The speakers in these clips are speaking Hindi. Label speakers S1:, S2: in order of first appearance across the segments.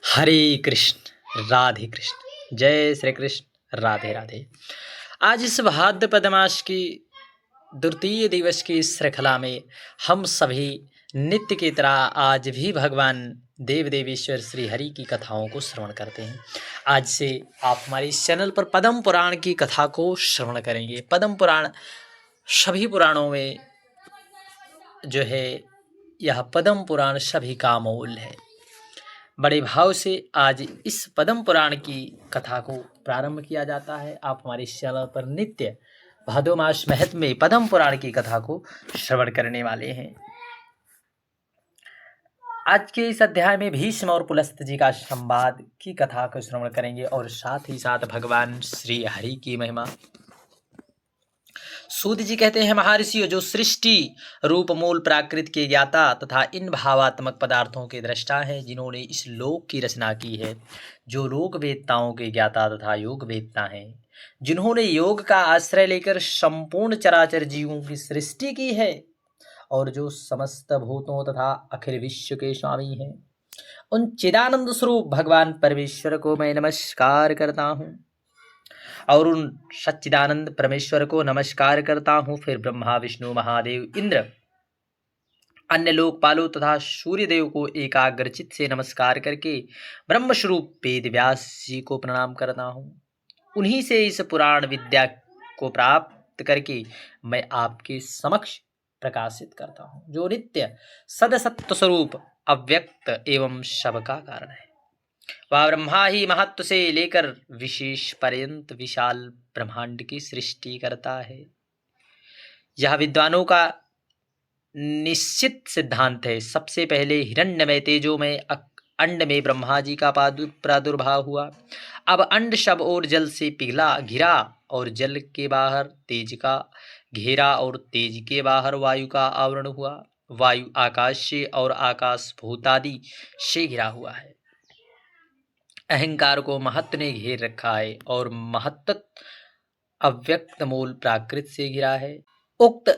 S1: हरे कृष्ण राधे कृष्ण जय श्री कृष्ण राधे राधे। आज इस भाद्रपद मास की द्वितीय दिवस की श्रृंखला में हम सभी नित्य की तरह आज भी भगवान देव देवेश्वर श्री हरि की कथाओं को श्रवण करते हैं। आज से आप हमारे इस चैनल पर पद्म पुराण की कथा को श्रवण करेंगे। पद्म पुराण सभी पुराणों में जो है यह पद्म पुराण सभी का अमूल्य है। बड़े भाव से आज इस पद्म पुराण की कथा को प्रारंभ किया जाता है। आप हमारे इस चैनल पर नित्य भादो मास महत्व में पद्म पुराण की कथा को श्रवण करने वाले हैं। आज के इस अध्याय में भीष्म और पुलस्त जी का संवाद की कथा को श्रवण करेंगे और साथ ही साथ भगवान श्री हरि की महिमा। सूत जी कहते हैं, महर्षियों, जो सृष्टि रूप मूल प्राकृत के ज्ञाता तथा इन भावात्मक पदार्थों के दृष्टा हैं, जिन्होंने इस लोक की रचना की है, जो लोक वेदताओं के ज्ञाता तथा योग वेदता हैं, जिन्होंने योग का आश्रय लेकर संपूर्ण चराचर जीवों की सृष्टि की है और जो समस्त भूतों तथा अखिल विश्व के स्वामी हैं, उन चिदानंद स्वरूप भगवान परमेश्वर को मैं नमस्कार करता हूँ और उन सच्चिदानंद परमेश्वर को नमस्कार करता हूँ। फिर ब्रह्मा, विष्णु, महादेव, इंद्र, अन्य लोकपालों तथा सूर्यदेव को एकाग्रचित से नमस्कार करके ब्रह्मस्वरूप वेद व्यास जी को प्रणाम करता हूँ। उन्हीं से इस पुराण विद्या को प्राप्त करके मैं आपके समक्ष प्रकाशित करता हूँ, जो नित्य सदसत्व स्वरूप अव्यक्त एवं सबका कारण है। वह ब्रह्मा ही महत्व से लेकर विशेष पर्यंत विशाल ब्रह्मांड की सृष्टि करता है। यह विद्वानों का निश्चित सिद्धांत है। सबसे पहले हिरण्यमय तेजोमय अंड में ब्रह्मा जी का प्रादुर्भाव हुआ। अब अंड सब और जल से पिघला घिरा और जल के बाहर तेज का घेरा और तेज के बाहर वायु का आवरण हुआ। वायु आकाश से और आकाश भूतादि से घिरा हुआ है। अहंकार को महत्व ने घेर रखा है और महत्व अव्यक्त मूल प्राकृत से घिरा है। उक्त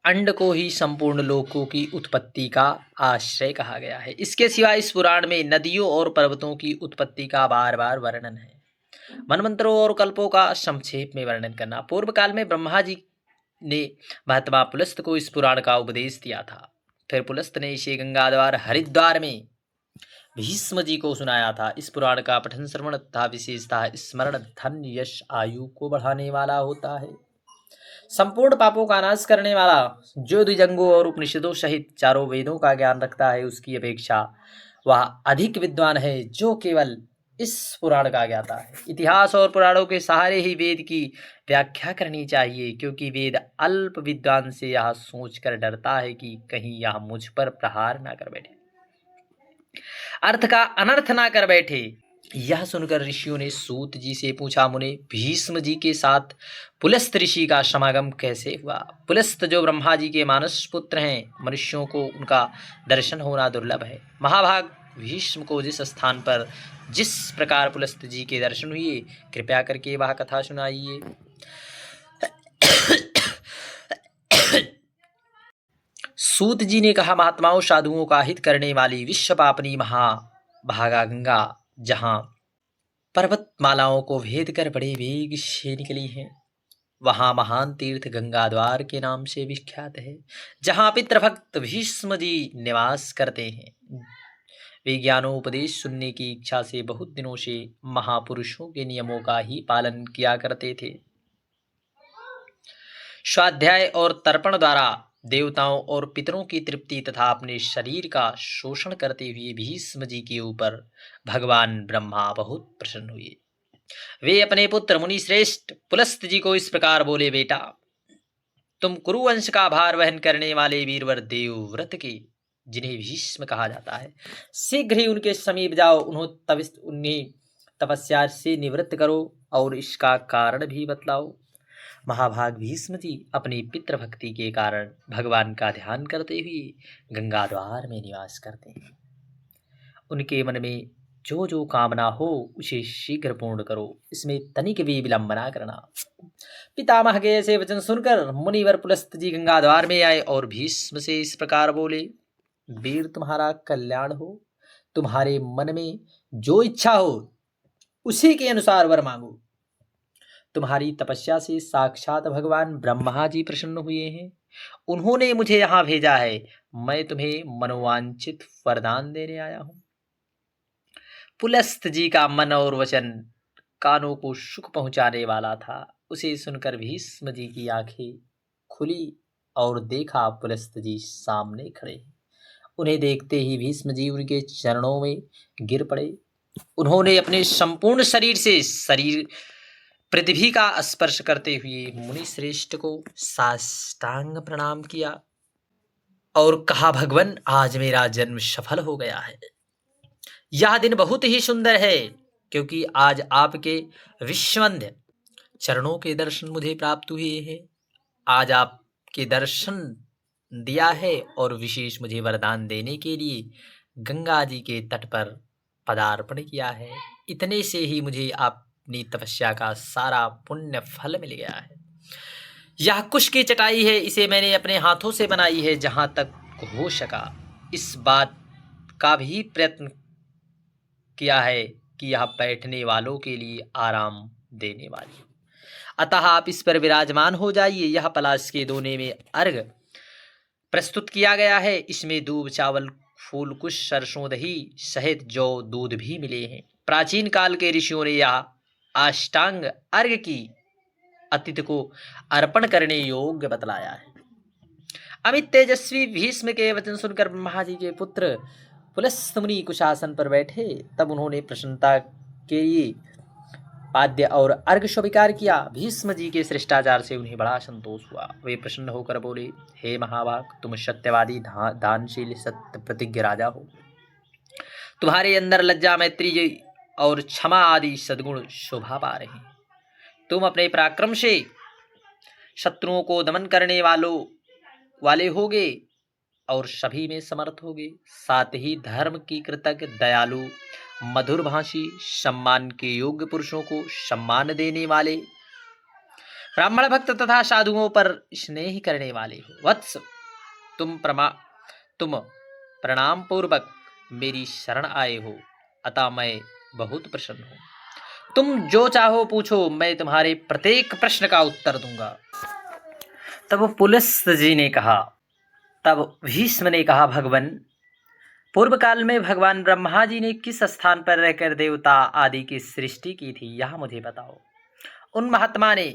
S1: अंड को ही संपूर्ण लोकों की उत्पत्ति का आश्रय कहा गया है। इसके सिवा इस पुराण में नदियों और पर्वतों की उत्पत्ति का बार बार वर्णन है। मनमंत्रों और कल्पों का संक्षेप में वर्णन करना। पूर्व काल में ब्रह्मा जी ने महात्मा पुलस्त को इस पुराण का उपदेश दिया था। फिर पुलस्त ने इसे गंगाद्वार हरिद्वार में भीष्म जी को सुनाया था। इस पुराण का पठन श्रवण तथा विशेषतः स्मरण धन यश आयु को बढ़ाने वाला होता है। संपूर्ण पापों का नाश करने वाला, जो द्विजंगों और उपनिषदों सहित चारों वेदों का ज्ञान रखता है, उसकी अपेक्षा वह अधिक विद्वान है जो केवल इस पुराण का ज्ञाता है। इतिहास और पुराणों के सहारे ही वेद की व्याख्या करनी चाहिए, क्योंकि वेद अल्प विद्वान से यह सोचकर डरता है कि कहीं यह मुझ पर प्रहार ना कर बैठे, अर्थ का अनर्थ ना कर बैठे। यह सुनकर ऋषियों ने सूत जी से पूछा, मुने, भीष्म जी के साथ पुलस्त ऋषि का समागम कैसे हुआ? पुलस्त जो ब्रह्मा जी के मानस पुत्र हैं, मनुष्यों को उनका दर्शन होना दुर्लभ है। महाभाग भीष्म को जिस स्थान पर जिस प्रकार पुलस्त जी के दर्शन हुए, कृपया करके वह कथा सुनाइए। सूत जी ने कहा, महात्माओं, साधुओं का हित करने वाली विश्व पापनी महाभागा गंगा, जहां पर्वतमालाओं को भेद कर बड़े वेग से निकली है, वहां महान तीर्थ गंगाद्वार के नाम से विख्यात है, जहां पितृभक्त भीष्म जी निवास करते हैं। वे ज्ञानोपदेश सुनने की इच्छा से बहुत दिनों से महापुरुषों के नियमों का ही पालन किया करते थे। स्वाध्याय और तर्पण द्वारा देवताओं और पितरों की तृप्ति तथा अपने शरीर का शोषण करते हुए भीष्म जी के ऊपर भगवान ब्रह्मा बहुत प्रसन्न हुए। वे अपने पुत्र मुनि श्रेष्ठ पुलस्त जी को इस प्रकार बोले, बेटा, तुम कुरुवंश का भार वहन करने वाले वीरवर देवव्रत के, जिन्हें भीष्म कहा जाता है, शीघ्र ही उनके समीप जाओ, उन्हें तपस्या से निवृत्त करो और इसका कारण भी बतलाओ। महाभाग भीष्म जी अपनी पितृभक्ति के कारण भगवान का ध्यान करते हुए गंगाद्वार में निवास करते हैं। उनके मन में जो जो कामना हो उसे शीघ्र पूर्ण करो, इसमें तनिक भी विलंब ना करना। पितामह के ऐसे वचन सुनकर मुनिवर पुलस्त जी गंगाद्वार में आए और भीष्म से इस प्रकार बोले, वीर, तुम्हारा कल्याण हो। तुम्हारे मन में जो इच्छा हो उसी के अनुसार वर मांगो। तुम्हारी तपस्या से साक्षात भगवान ब्रह्मा जी प्रसन्न हुए हैं, उन्होंने मुझे यहाँ भेजा है। मैं तुम्हें मनोवांछित वरदान देने आया हूँ। पुलस्त जी का मन और वचन कानों को सुख पहुंचाने वाला था। उसे सुनकर भीष्म जी की आंखें खुली और देखा पुलस्त जी सामने खड़े हैं। उन्हें देखते ही भीष्म जी उनके चरणों में गिर पड़े। उन्होंने अपने संपूर्ण शरीर से शरीर पृथ्वी का स्पर्श करते हुए मुनि श्रेष्ठ को साष्टांग प्रणाम किया और कहा, भगवान आज मेरा जन्म सफल हो गया है। यह दिन बहुत ही सुंदर है क्योंकि आज आपके विश्ववंद्य चरणों के दर्शन मुझे प्राप्त हुए हैं। आज आपके दर्शन दिया है और विशेष मुझे वरदान देने के लिए गंगा जी के तट पर पदार्पण किया है। इतने से ही मुझे अपनी तपस्या का सारा पुण्य फल मिल गया है। यह कुश की चटाई है, इसे मैंने अपने हाथों से बनाई है। जहां तक हो सका इस बात का भी प्रयत्न किया है कि यह बैठने वालों के लिए आराम देने वाली हो। अतः आप इस पर विराजमान हो जाइए। यह पलाश के दोने में अर्घ प्रस्तुत किया गया है। इसमें दूब, चावल, फूल, कुश, सरसों, दही सहित जौ, दूध भी मिले हैं। प्राचीन काल के ऋषियों ने यह अष्टांग अर्घ की अतिथि को अर्पण करने योग्य बतलाया है। अमित तेजस्वी भीष्म के वचन सुनकर ब्रह्मा जी के पुत्र पुलस्त मुनि कुशासन पर बैठे। तब उन्होंने प्रसन्नता के लिए पाद्य और अर्घ स्वीकार किया। भीष्म जी के शिष्टाचार से उन्हें बड़ा संतोष हुआ। वे प्रसन्न होकर बोले, हे महाभाग, तुम सत्यवादी, दानशील, सत्य प्रतिज्ञ राजा हो। तुम्हारे अंदर लज्जा, मैत्री और क्षमा आदि सद्गुण शोभा पा रहे हैं। तुम अपने पराक्रम से शत्रुओं को दमन करने वाले होगे और सभी में समर्थ होगे। साथ ही धर्म की कृतज्ञ, दयालु, मधुर भाषी, सम्मान के योग्य पुरुषों को सम्मान देने वाले, ब्राह्मण भक्त तथा साधुओं पर स्नेह करने वाले हो। वत्स, तुम प्रणाम पूर्वक मेरी शरण आए हो, अतः मैं बहुत प्रसन्न हूँ। तुम जो चाहो पूछो, मैं तुम्हारे प्रत्येक प्रश्न का उत्तर दूंगा। तब पुलस्त जी ने कहा, तब भीष्म ने कहा, भगवान, पूर्व काल में भगवान ब्रह्मा जी ने किस स्थान पर रहकर देवता आदि की सृष्टि की थी, यह मुझे बताओ। उन महात्मा ने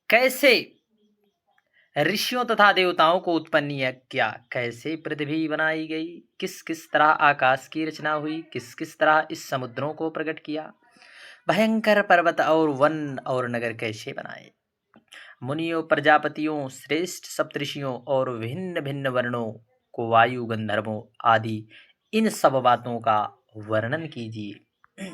S1: कैसे ऋषियों तथा देवताओं को उत्पन्न किया, कैसे पृथ्वी बनाई गई, किस किस तरह आकाश की रचना हुई, किस किस तरह इस समुद्रों को प्रकट किया, भयंकर पर्वत और वन और नगर कैसे बनाए, मुनियों, प्रजापतियों, श्रेष्ठ सप्तऋषियों और भिन्न भिन्न वर्णों को, वायु, गंधर्वों आदि, इन सब बातों का वर्णन कीजिए।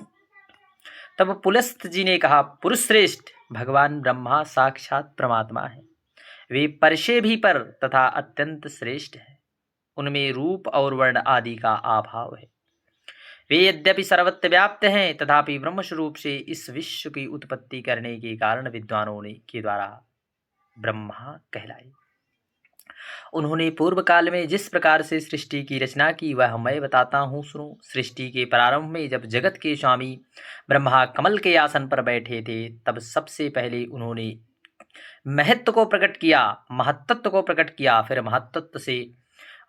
S1: तब पुलस्त जी ने कहा, पुरुष श्रेष्ठ भगवान ब्रह्मा साक्षात परमात्मा है। वे पर से भी पर तथा अत्यंत श्रेष्ठ है। उनमें रूप और वर्ण आदि का अभाव है। वे यद्यपि सर्वत्र व्याप्त हैं तथापि ब्रह्म स्वरूप से इस विश्व की उत्पत्ति करने के कारण विद्वानों के द्वारा ब्रह्मा कहलाए। उन्होंने पूर्व काल में जिस प्रकार से सृष्टि की रचना की वह मैं बताता हूँ, सुनो। सृष्टि के प्रारंभ में जब जगत के स्वामी ब्रह्मा कमल के आसन पर बैठे थे, तब सबसे पहले उन्होंने महत्व को प्रकट किया, महत्त्व को प्रकट किया। फिर महत्त्व से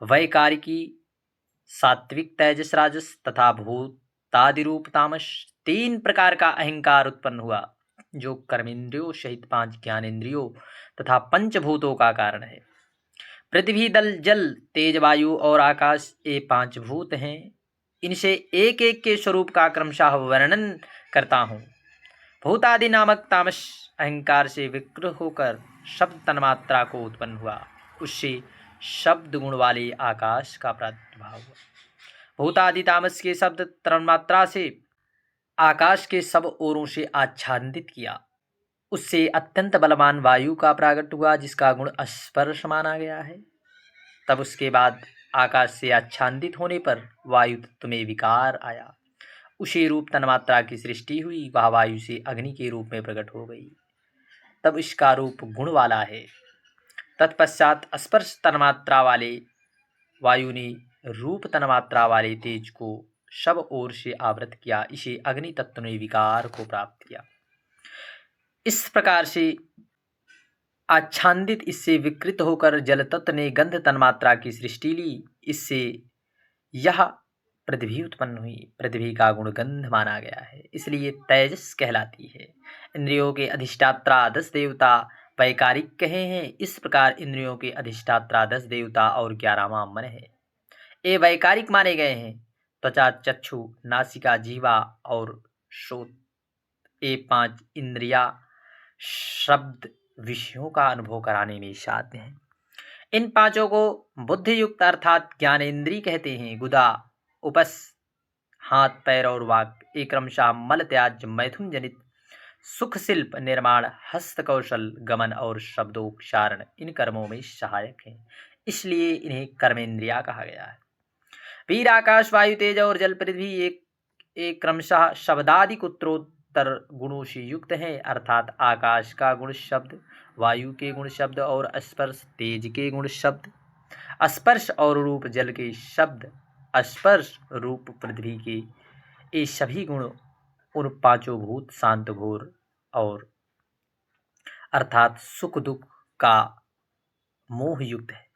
S1: वैकारिकी, सात्विक, तेजस, राजस तथा भूतादि रूप तामस, तीन प्रकार का अहंकार उत्पन्न हुआ, जो कर्मेंद्रियों सहित 5 ज्ञानेंद्रियों तथा पंचभूतों का कारण है। पृथ्वी, दल, जल, तेज, वायु और आकाश ये 5 भूत हैं। इनसे एक एक के स्वरूप का क्रमशः वर्णन करता हूँ। भूतादि नामक तामस अहंकार से विकृत होकर शब्द तन्मात्रा को उत्पन्न हुआ, उससे शब्द गुण वाले आकाश का प्रादुर्भाव हुआ। भूतादि तामस के शब्द तन्मात्रा से आकाश के सब ओरों से आच्छादित किया, उससे अत्यंत बलवान वायु का प्रागट हुआ, जिसका गुण स्पर्श माना गया है। तब उसके बाद आकाश से आच्छादित होने पर वायु तत्व में विकार आया, उसी रूप तन्मात्रा की सृष्टि हुई, वह वायु से अग्नि के रूप में प्रकट हो गई। तब इसका रूप गुण वाला है। तत्पश्चात स्पर्श तन्मात्रा वाले वायु ने रूप तन्मात्रा वाले तेज को सब ओर से आवृत किया। इसे अग्नि तत्व ने विकार को प्राप्त किया। इस प्रकार से आच्छादित इससे विकृत होकर जल तत्व ने गंध तन्मात्रा की सृष्टि ली। इससे यह पृथ्वी उत्पन्न हुई। पृथ्वी का गुण गंध माना गया है, इसलिए तेजस कहलाती है। इंद्रियों के अधिष्ठात्रा 10 देवता वैकारिक कहे हैं। इस प्रकार इंद्रियों के अधिष्ठात्रा 10 देवता और 11वां मन है, ये वैकारिक माने गए हैं। त्वचा, चक्षु, नासिका, जीवा और श्रोत, ये 5 इंद्रिया शब्द विषयों का अनुभव कराने में साध्य हैं। इन पांचों को बुद्धि युक्त अर्थात ज्ञानेन्द्रिय कहते हैं। गुदा, उपस, हाथ, पैर और वाक ये क्रमशः मल त्याज, मैथुन जनित सुख, शिल्प निर्माण, हस्त कौशल, गमन और शब्दोच्चारण इन कर्मों में सहायक हैं, इसलिए इन्हें कर्मेंद्रिया कहा गया है। वीर, आकाश, वायु, तेज और जल, पृथ्वी एक क्रमशः शब्दादिक उत्तरोत्तर गुणों से युक्त है, अर्थात आकाश का गुण शब्द, वायु के गुण शब्द और स्पर्श तेज के गुण शब्द, स्पर्श और रूप जल के शब्द, स्पर्श रूप पृथ्वी के, ये सभी गुण उन पांचों भूत शांत घोर और अर्थात सुख दुख का मोह युक्त है,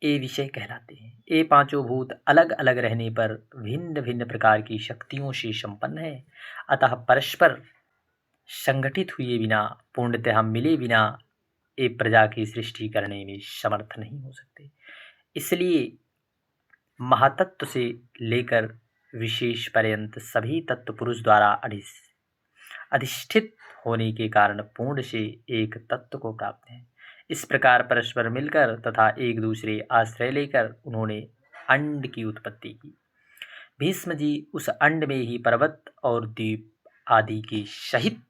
S1: ये विषय कहलाते हैं। ये पांचों भूत अलग अलग रहने पर भिन्न भिन्न प्रकार की शक्तियों से संपन्न है, अतः परस्पर संगठित हुए बिना, पूर्णतः मिले बिना ये प्रजा की सृष्टि करने में समर्थ नहीं हो सकते। इसलिए महातत्व से लेकर विशेष पर्यंत सभी तत्व पुरुष द्वारा अधिष्ठित होने के कारण पूर्ण से एक तत्व को प्राप्त है। इस प्रकार परस्पर मिलकर तथा एक दूसरे आश्रय लेकर उन्होंने अंड की उत्पत्ति की। भीष्म जी उस अंड में ही पर्वत और द्वीप आदि के सहित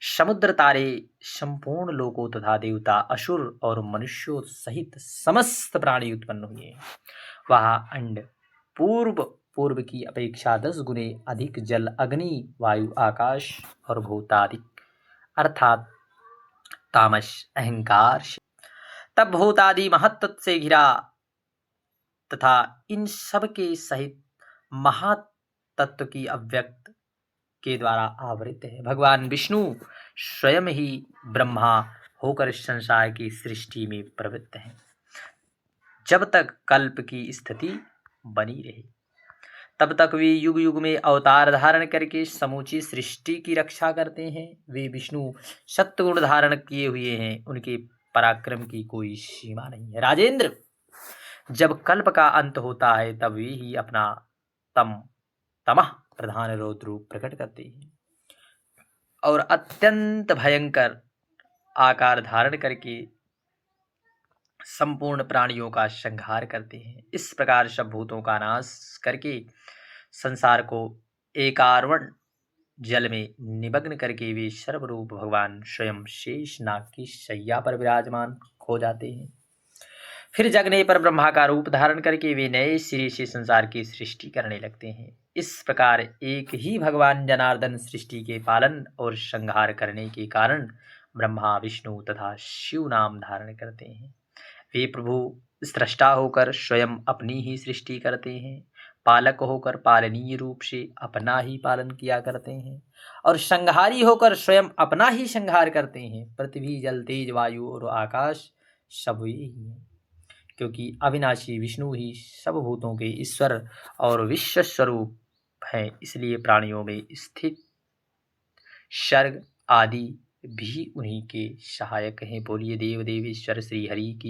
S1: समुद्र, तारे, संपूर्ण लोकों तथा देवता, असुर और मनुष्यों सहित समस्त प्राणी उत्पन्न हुए। वह अंड पूर्व की अपेक्षा 10 गुने अधिक जल, अग्नि, वायु, आकाश और भूतादिक अर्थात तामस अहंकार से, तब भूतादि महत्त्व से घिरा तथा इन सब के सहित महातत्व की अव्यक्त के द्वारा आवृत है। भगवान विष्णु स्वयं ही ब्रह्मा होकर संसार की सृष्टि में प्रवृत्त हैं। जब तक कल्प की स्थिति बनी रहे तब तक वे युग युग में अवतार धारण करके समूची सृष्टि की रक्षा करते हैं। वे विष्णु सत्गुण धारण किए हुए हैं, उनके पराक्रम की कोई सीमा नहीं है। राजेंद्र, जब कल्प का अंत होता है तब वे ही अपना तमः प्रधान रौद्र रूप प्रकट करते हैं और अत्यंत भयंकर आकार धारण करके संपूर्ण प्राणियों का संहार करते हैं। इस प्रकार सब भूतों का नाश करके संसार को एकावरण जल में निमग्न करके वे सर्वरूप भगवान स्वयं शेष नाग की शैया पर विराजमान हो जाते हैं। फिर जगने पर ब्रह्मा का रूप धारण करके वे नए सिरे से संसार की सृष्टि करने लगते हैं। इस प्रकार एक ही भगवान जनार्दन सृष्टि के पालन और संहार करने के कारण ब्रह्मा, विष्णु तथा शिव नाम धारण करते हैं। वे प्रभु स्रष्टा होकर स्वयं अपनी ही सृष्टि करते हैं, पालक होकर पालनीय रूप से अपना ही पालन किया करते हैं और संहारी होकर स्वयं अपना ही संहार करते हैं। पृथ्वी, जल, तेज, वायु और आकाश सब वे ही हैं, क्योंकि अविनाशी विष्णु ही सब भूतों के ईश्वर और विश्व स्वरूप हैं। इसलिए प्राणियों में स्थित सर्ग आदि भी उन्हीं के सहायक हैं। बोलिए देव देवेश्वर श्री हरि की।